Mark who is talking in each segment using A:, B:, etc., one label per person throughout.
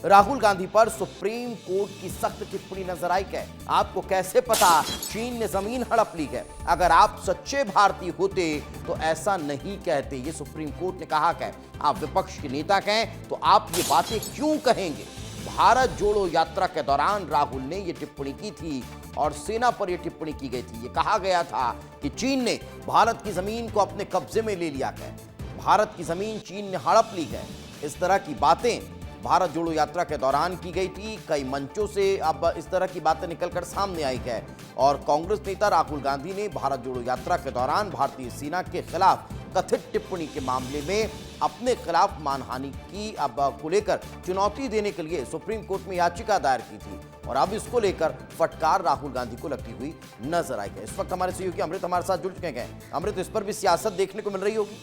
A: राहुल गांधी पर supreme court की सख्त टिप्पणी नजर आई है। आपको कैसे पता चीन ने जमीन हड़प ली है? अगर आप सच्चे भारतीय होते तो ऐसा नहीं कहते, ये सुप्रीम कोर्ट ने कहा है। आप विपक्ष के नेता हैं तो आप ये बातें क्यों कहेंगे? भारत जोड़ो यात्रा के दौरान राहुल ने यह टिप्पणी की थी और सेना पर यह टिप्पणी की गई थी। यह कहा गया था कि चीन ने भारत की जमीन को अपने कब्जे में ले लिया है, भारत की जमीन चीन ने हड़प ली है। इस तरह की बातें भारत जोड़ो यात्रा के दौरान की गई थी। कई मंचों से अब इस तरह की बातें निकलकर सामने आई है और कांग्रेस नेता राहुल गांधी ने भारत जोड़ो यात्रा के दौरान भारतीय सेना के खिलाफ कथित टिप्पणी के मामले में अपने खिलाफ मानहानि की को लेकर चुनौती देने के लिए सुप्रीम कोर्ट में याचिका दायर की थी और अब इसको लेकर फटकार राहुल गांधी को लगती हुई नजर आई है। इस वक्त हमारे सहयोगी अमृत हमारे साथ जुड़ चुके हैं। अमृत, इस पर भी सियासत देखने को मिल रही होगी।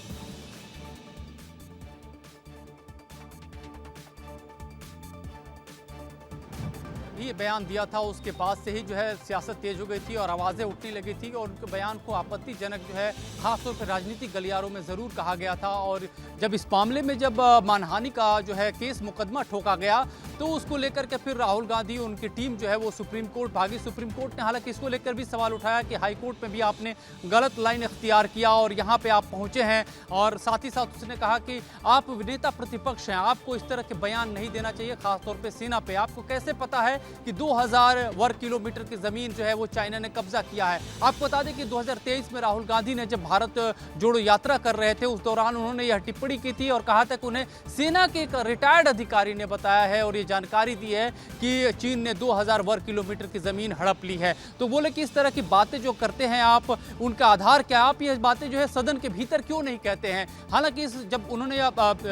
B: ये बयान दिया था उसके बाद से ही जो है सियासत तेज हो गई थी और आवाज़ें उठने लगी थी और उनके बयान को आपत्तिजनक जो है खासतौर पर राजनीतिक गलियारों में ज़रूर कहा गया था। और जब इस मामले में जब मानहानि का जो है केस मुकदमा ठोका गया तो उसको लेकर के फिर राहुल गांधी उनकी टीम जो है वो सुप्रीम कोर्ट भागी। सुप्रीम कोर्ट ने हालांकि इसको लेकर भी सवाल उठाया कि हाई कोर्ट में भी आपने गलत लाइन इख्तियार किया और यहाँ पे आप पहुँचे हैं। और साथ ही साथ उसने कहा कि आप नेता प्रतिपक्ष हैं, आपको इस तरह के बयान नहीं देना चाहिए, खासतौर पर सेना पे। आपको कैसे पता है कि 2000 वर्ग किलोमीटर की जमीन जो है वो चाइना ने कब्जा किया है? आपको बता दें कि 2023 में राहुल गांधी ने जब भारत जोड़ो यात्रा कर रहे थे उस दौरान उन्होंने यह टिप्पणी की थी और कहा था कि उन्हें सेना के एक रिटायर्ड अधिकारी ने बताया है और ये जानकारी दी है कि चीन ने 2000 वर्ग किलोमीटर की जमीन हड़प ली है। तो बोले कि इस तरह की बातें जो करते हैं आप, उनका आधार क्या? आप ये बातें जो है सदन के भीतर क्यों नहीं कहते हैं? हालांकि जब उन्होंने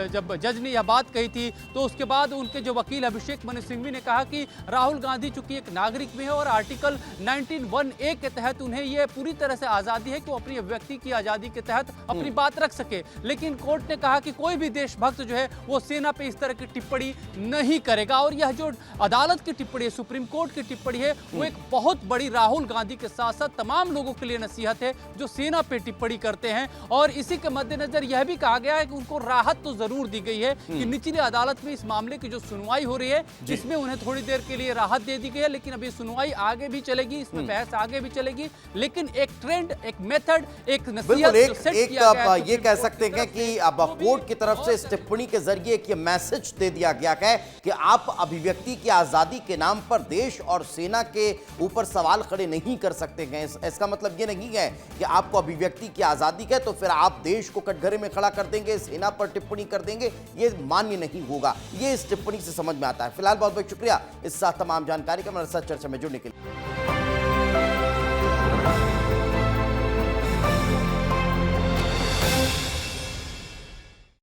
B: जब जज ने यह बात कही थी तो उसके बाद उनके जो वकील अभिषेक मनु सिंघवी ने कहा कि राहुल गांधी चूंकि एक नागरिक भी है और आर्टिकल 19(1)(a) के तहत उन्हें यह पूरी तरह से आजादी है कि वो अपनी अभिव्यक्ति की आजादी के तहत अपनी बात रख सके। लेकिन कोर्ट ने कहा कि कोई भी देशभक्त जो है वो सेना पे इस तरह की टिप्पणी नहीं करेगा। और यह जो अदालत की टिप्पणी है, सुप्रीम कोर्ट की टिप्पणी है, वो एक बहुत बड़ी राहुल गांधी के साथ साथ तमाम लोगों के लिए नसीहत है जो सेना पे टिप्पणी करते हैं। और इसी के मद्देनजर यह भी कहा गया है कि उनको राहत तो जरूर दी गई है कि निचली अदालत में इस मामले की जो सुनवाई हो रही है इसमें उन्हें थोड़ी देर के लिए राहत दे दी गई है। लेकिन अभी सुनवाई आगे भी चलेगी, इसमें बहस आगे भी चलेगी। लेकिन एक ट्रेंड, एक मेथड, एक नसीहत जो सेट किया गया है,
A: ये कह सकते हैं कि अब कोर्ट की तरफ से इस टिप्पणी के जरिए एक मैसेज दे दिया गया है कि आप अभिव्यक्ति की आजादी के नाम पर देश और सेना के ऊपर सवाल खड़े नहीं कर सकते हैं। इसका मतलब ये नहीं है कि आपको अभिव्यक्ति की आजादी है तो फिर आप देश को कटघरे में खड़ा कर देंगे, सेना पर टिप्पणी कर देंगे, ये मान्य नहीं होगा। ये इस टिप्पणी से समझ में आता है। फिलहाल बहुत बहुत शुक्रिया इस तमाम जानकारी का हमारे साथ चर्चा में जुड़ने के लिए।